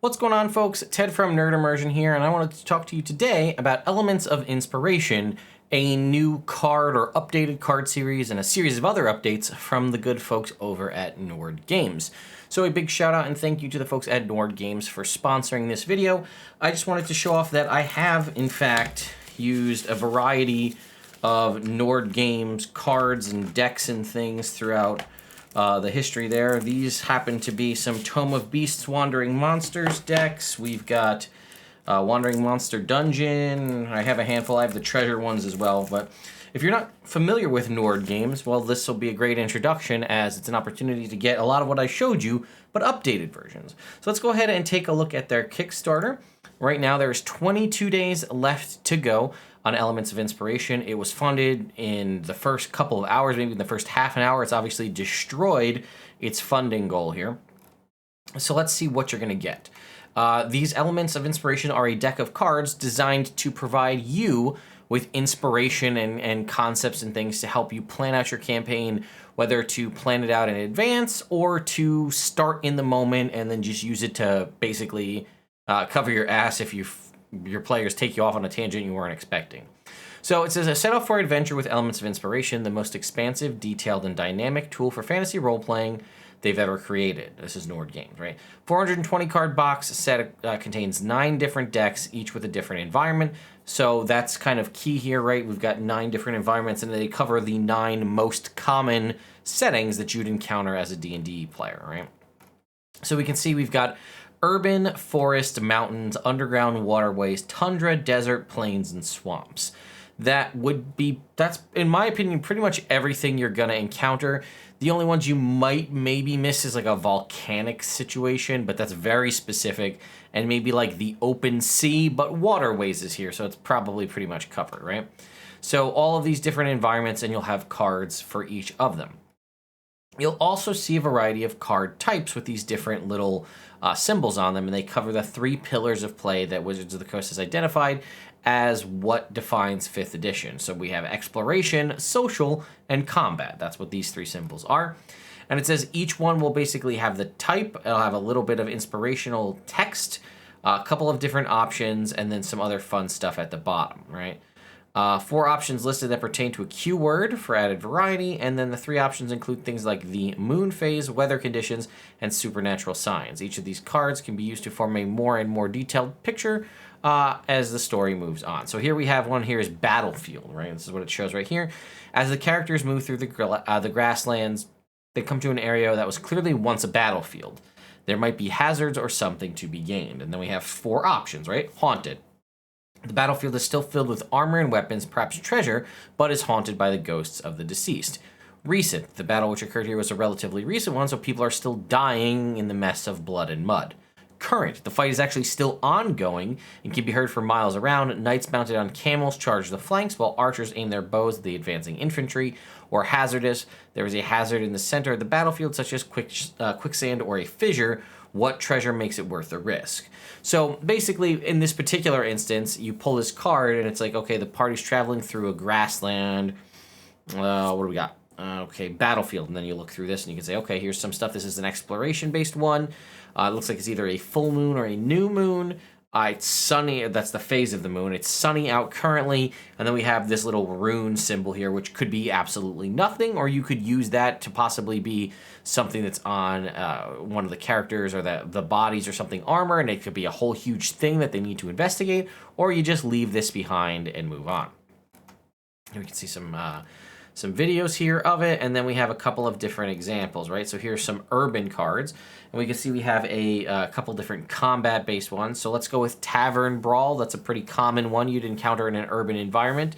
What's going on, folks? Ted from Immersion here, and I wanted to talk to you today about Elements of Inspiration, a new card or updated card series and a series of other updates from the good folks over at Nord Games. So a big shout out and thank you to the folks at Nord Games for sponsoring this video. I just wanted to show off that I have, in fact, used a variety of Nord Games cards and decks and things throughout the history there. These happen to be some Tome of Beasts Wandering Monsters decks. We've got Wandering Monster Dungeon. I have a handful. I have the treasure ones as well. But if you're not familiar with Nord Games, well, this will be a great introduction as it's an opportunity to get a lot of what I showed you, but updated versions. So let's go ahead and take a look at their Kickstarter. Right now, there's 22 days left to go on Elements of Inspiration. It was funded in the first couple of hours, maybe in the first half an hour. It's obviously destroyed its funding goal here. So let's see what you're going to get. These Elements of Inspiration are a deck of cards designed to provide you with inspiration and concepts and things to help you plan out your campaign, whether to plan it out in advance or to start in the moment and then just use it to basically cover your ass if your players take you off on a tangent you weren't expecting. So it says, a set off for adventure with Elements of Inspiration, the most expansive, detailed, and dynamic tool for fantasy role-playing they've ever created. This is Nord Games, right? 420 card box set contains 9 different decks, each with a different environment. So that's kind of key here, right? We've got 9 different environments, and they cover the 9 most common settings that you'd encounter as a D&D player, right? So we can see we've got urban, forest, mountains, underground waterways, tundra, desert, plains, and swamps. That's, in my opinion, pretty much everything you're going to encounter. The only ones you might maybe miss is like a volcanic situation, but that's very specific. And maybe like the open sea, but waterways is here, so it's probably pretty much covered, right? So all of these different environments, and you'll have cards for each of them. You'll also see a variety of card types with these different little symbols on them, and they cover the 3 pillars of play that Wizards of the Coast has identified as what defines 5th edition. So we have exploration, social, and combat. That's what these 3 symbols are. And it says each one will basically have the type, it'll have a little bit of inspirational text, a couple of different options, and then some other fun stuff at the bottom, right? 4 options listed that pertain to a keyword for added variety, and then the 3 options include things like the moon phase, weather conditions, and supernatural signs. Each of these cards can be used to form a more and more detailed picture as the story moves on. So here we have one here is Battlefield, right? This is what it shows right here. As the characters move through the grasslands, they come to an area that was clearly once a battlefield. There might be hazards or something to be gained. And then we have 4 options, right? Haunted. The battlefield is still filled with armor and weapons, perhaps treasure, but is haunted by the ghosts of the deceased. Recent. The battle which occurred here was a relatively recent one, so people are still dying in the mess of blood and mud. Current. The fight is actually still ongoing and can be heard for miles around. Knights mounted on camels charge the flanks, while archers aim their bows at the advancing infantry. Or hazardous. There is a hazard in the center of the battlefield, such as quicksand or a fissure. What treasure makes it worth the risk? So basically, in this particular instance, you pull this card, and it's like, okay, the party's traveling through a grassland. What do we got? Okay, battlefield. And then you look through this, and you can say, okay, here's some stuff. This is an exploration-based one. It looks like it's either a full moon or a new moon. It's sunny. That's the phase of the moon. It's sunny out currently. And then we have this little rune symbol here, which could be absolutely nothing, or you could use that to possibly be something that's on one of the characters or the bodies or something armor, and it could be a whole huge thing that they need to investigate, or you just leave this behind and move on. Here we can see some videos here of it, and then we have a couple of different examples, right? So here's some urban cards, and we can see we have a couple different combat-based ones. So let's go with Tavern Brawl. That's a pretty common one you'd encounter in an urban environment.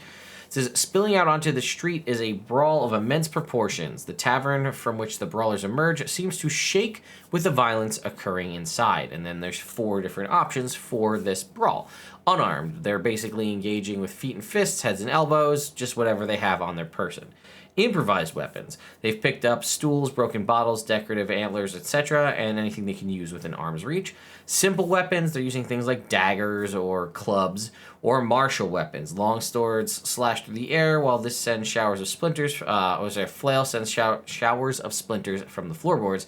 It says, spilling out onto the street is a brawl of immense proportions. The tavern from which the brawlers emerge seems to shake with the violence occurring inside. And then there's 4 different options for this brawl. Unarmed, they're basically engaging with feet and fists, heads and elbows, just whatever they have on their person. Improvised weapons, they've picked up stools, broken bottles, decorative antlers, etc., and anything they can use within arm's reach. Simple weapons, they're using things like daggers or clubs, or martial weapons. Long swords slash through the air, while this sends showers of splinters, flail sends showers of splinters from the floorboards.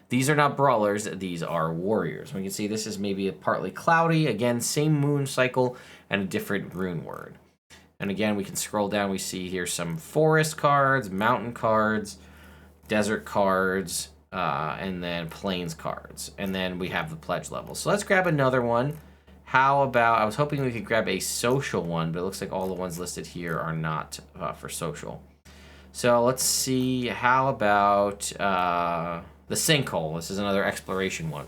These are not brawlers, these are warriors. We can see this is maybe a partly cloudy. Again, same moon cycle and a different rune word. And again, we can scroll down. We see here some forest cards, mountain cards, desert cards, and then plains cards. And then we have the pledge level. So let's grab another one. How about, I was hoping we could grab a social one, but it looks like all the ones listed here are not for social. So let's see, how about the sinkhole? This is another exploration one.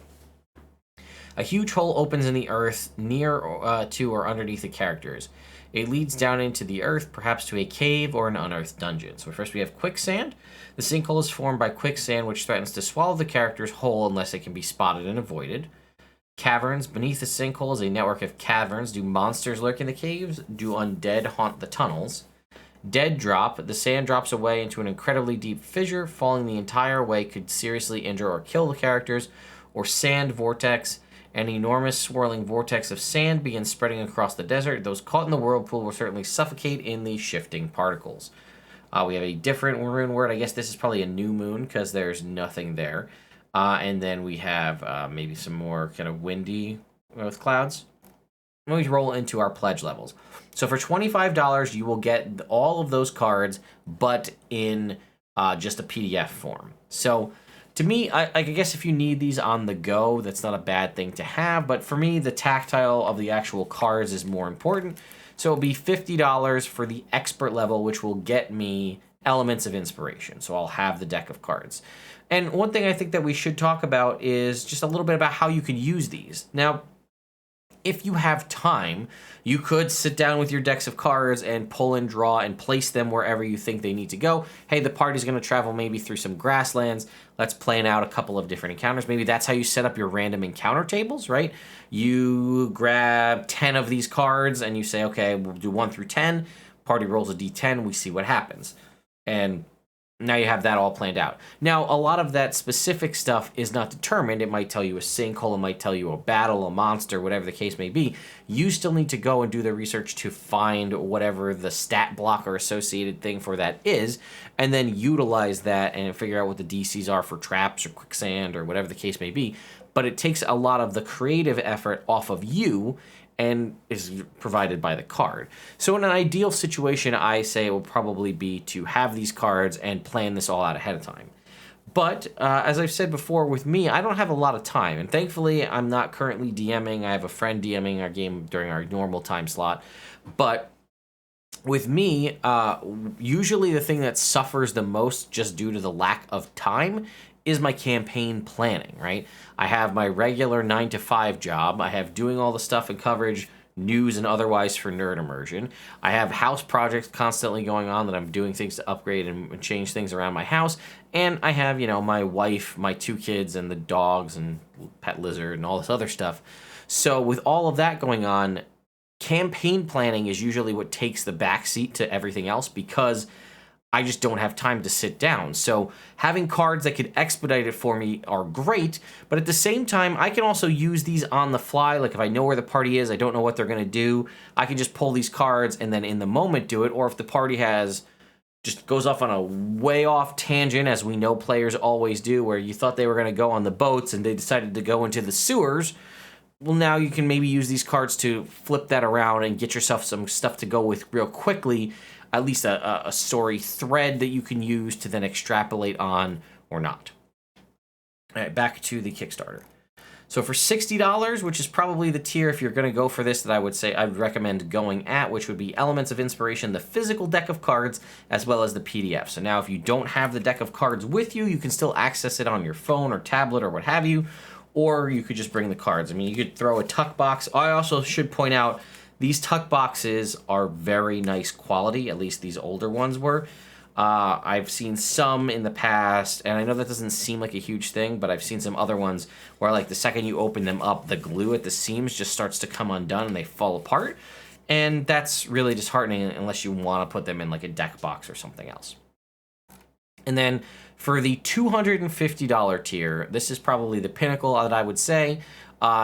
A huge hole opens in the earth near to or underneath the characters. It leads down into the earth, perhaps to a cave or an unearthed dungeon. So first we have quicksand. The sinkhole is formed by quicksand, which threatens to swallow the characters whole unless it can be spotted and avoided. Caverns. Beneath the sinkhole is a network of caverns. Do monsters lurk in the caves? Do undead haunt the tunnels? Dead drop. The sand drops away into an incredibly deep fissure. Falling the entire way could seriously injure or kill the characters. Or sand vortex. An enormous swirling vortex of sand begins spreading across the desert. Those caught in the whirlpool will certainly suffocate in the shifting particles. We have a different rune word. I guess this is probably a new moon because there's nothing there. And then we have maybe some more kind of windy with clouds. And we roll into our pledge levels. So for $25, you will get all of those cards, but in just a PDF form. So to me, I guess if you need these on the go, that's not a bad thing to have. But for me, the tactile of the actual cards is more important. So it'll be $50 for the expert level, which will get me elements of inspiration. So I'll have the deck of cards. And one thing I think that we should talk about is just a little bit about how you can use these. Now, if you have time, you could sit down with your decks of cards and pull and draw and place them wherever you think they need to go. Hey, the party's going to travel maybe through some grasslands. Let's plan out a couple of different encounters. Maybe that's how you set up your random encounter tables, right? You grab 10 of these cards and you say, okay, we'll do 1 through 10. Party rolls a d10. We see what happens. And now you have that all planned out. Now, a lot of that specific stuff is not determined. It might tell you a sinkhole, it might tell you a battle, a monster, whatever the case may be. You still need to go and do the research to find whatever the stat block or associated thing for that is, and then utilize that and figure out what the DCs are for traps or quicksand or whatever the case may be. But it takes a lot of the creative effort off of you and is provided by the card. So in an ideal situation, I say it will probably be to have these cards and plan this all out ahead of time. But as I've said before, with me, I don't have a lot of time. And thankfully, I'm not currently DMing. I have a friend DMing our game during our normal time slot. But with me, usually the thing that suffers the most just due to the lack of time is my campaign planning, right? I have my regular 9-to-5 job. I have doing all the stuff and coverage, news and otherwise for Nerd Immersion. I have house projects constantly going on that I'm doing things to upgrade and change things around my house. And I have, you know, my wife, my 2 kids, and the dogs and pet lizard and all this other stuff. So with all of that going on, campaign planning is usually what takes the backseat to everything else because I just don't have time to sit down. So having cards that could expedite it for me are great, but at the same time, I can also use these on the fly. Like if I know where the party is, I don't know what they're gonna do, I can just pull these cards and then in the moment do it. Or if the party just goes off on a way off tangent, as we know players always do, where you thought they were gonna go on the boats and they decided to go into the sewers, well, now you can maybe use these cards to flip that around and get yourself some stuff to go with real quickly, at least a story thread that you can use to then extrapolate on or not. All right, back to the Kickstarter. So for $60, which is probably the tier if you're going to go for this that I would say I would recommend going at, which would be Elements of Inspiration, the physical deck of cards, as well as the PDF. So now if you don't have the deck of cards with you, you can still access it on your phone or tablet or what have you, or you could just bring the cards. I mean, you could throw a tuck box. I also should point out these tuck boxes are very nice quality, at least these older ones were. I've seen some in the past, and I know that doesn't seem like a huge thing, but I've seen some other ones where like the second you open them up, the glue at the seams just starts to come undone and they fall apart. And that's really disheartening unless you want to put them in like a deck box or something else. And then for the $250 tier, this is probably the pinnacle that I would say.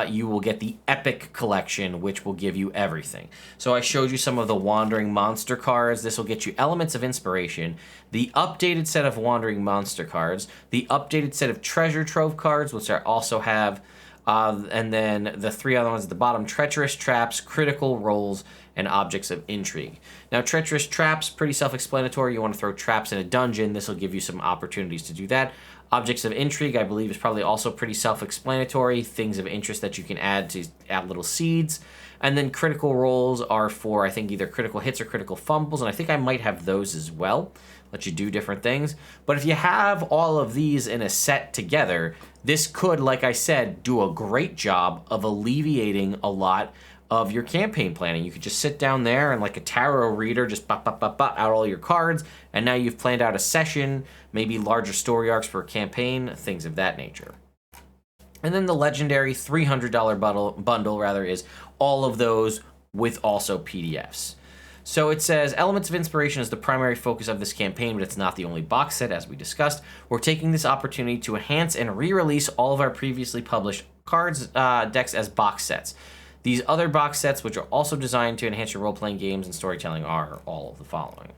you will get the Epic Collection, which will give you everything. So I showed you some of the Wandering Monster cards. This will get you Elements of Inspiration, the updated set of Wandering Monster cards, the updated set of Treasure Trove cards, which I also have, and then the 3 other ones at the bottom: Treacherous Traps, Critical Rolls, and Objects of Intrigue. Now, Treacherous Traps, pretty self-explanatory. You want to throw traps in a dungeon. This will give you some opportunities to do that. Objects of Intrigue, I believe, is probably also pretty self-explanatory. Things of interest that you can add to add little seeds. And then Critical Rolls are for, I think, either critical hits or critical fumbles, and I think I might have those as well. Let you do different things. But if you have all of these in a set together, this could, like I said, do a great job of alleviating a lot of your campaign planning. You could just sit down there and, like a tarot reader, just out all your cards, and now you've planned out a session, maybe larger story arcs for a campaign, things of that nature. And then the legendary $300 bundle is all of those with also PDFs. So it says, Elements of Inspiration is the primary focus of this campaign, but it's not the only box set, as we discussed. We're taking this opportunity to enhance and re-release all of our previously published cards decks as box sets. These other box sets, which are also designed to enhance your role-playing games and storytelling, are all of the following.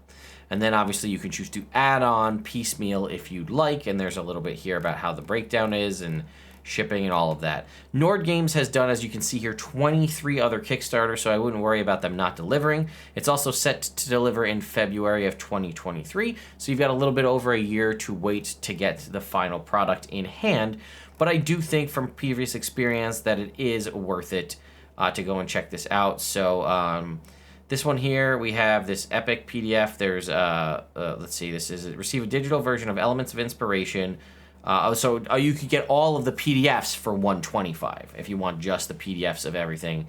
And then obviously you can choose to add on piecemeal if you'd like, and there's a little bit here about how the breakdown is and shipping and all of that. Nord Games has done, as you can see here, 23 other Kickstarters, so I wouldn't worry about them not delivering. It's also set to deliver in February of 2023, so you've got a little bit over a year to wait to get the final product in hand, but I do think from previous experience that it is worth it to go and check this out. So this one here, we have this Epic PDF. There's, let's see, this is receive a digital version of Elements of Inspiration. So you could get all of the PDFs for $125 if you want just the PDFs of everything.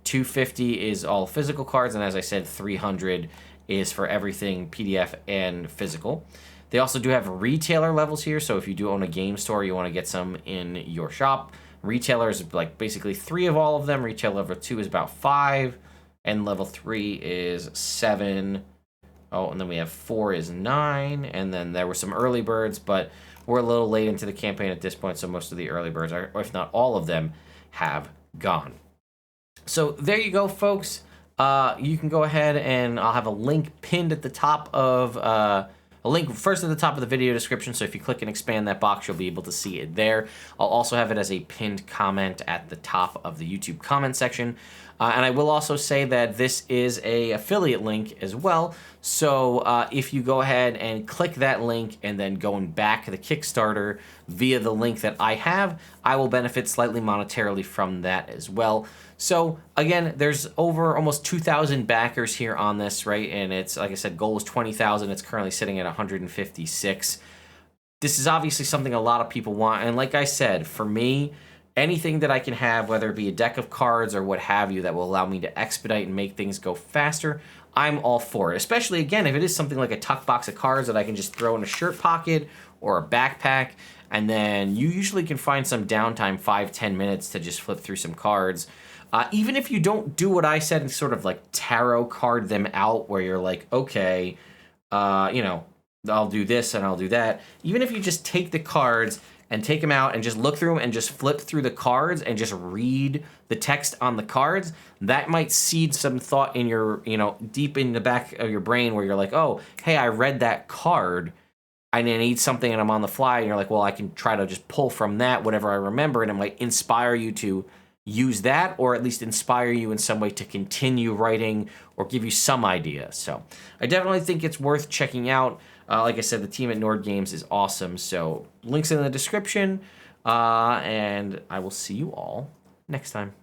$250 is all physical cards, and as I said, $300 is for everything PDF and physical. They also do have retailer levels here, so if you do own a game store, you want to get some in your shop. Retailers, like basically 3 of all of them. Retail level 2 is about 5, and level 3 is 7. Oh, and then we have 4 is 9, and then there were some early birds, but we're a little late into the campaign at this point, so most of the early birds, or if not all of them, have gone. So there you go, folks. You can go ahead and I'll have a link pinned at the top of a link first at the top of the video description, so if you click and expand that box, you'll be able to see it there. I'll also have it as a pinned comment at the top of the YouTube comment section. And I will also say that this is a affiliate link as well, so if you go ahead and click that link and then going back to the Kickstarter via the link that I have, I will benefit slightly monetarily from that as well. So again, there's over almost 2,000 backers here on this, right? And it's, like I said, goal is 20,000. It's currently sitting at 156. This is obviously something a lot of people want, and like I said, for me, anything that I can have, whether it be a deck of cards or what have you, that will allow me to expedite and make things go faster, I'm all for it. Especially, again, if it is something like a tuck box of cards that I can just throw in a shirt pocket or a backpack, and then you usually can find some downtime, 5-10 minutes, to just flip through some cards. Even if you don't do what I said and sort of like tarot card them out, where you're like, okay, you know, I'll do this and I'll do that. Even if you just take the cards and take them out and just look through them and just flip through the cards and just read the text on the cards, that might seed some thought in your, you know, deep in the back of your brain, where you're like, oh, hey, I read that card, I need something and I'm on the fly, and you're like, well, I can try to just pull from that whatever I remember, and it might inspire you to use that, or at least inspire you in some way to continue writing or give you some idea. So I definitely think it's worth checking out. Like I said, the team at Nord Games is awesome. So links in the description, and I will see you all next time.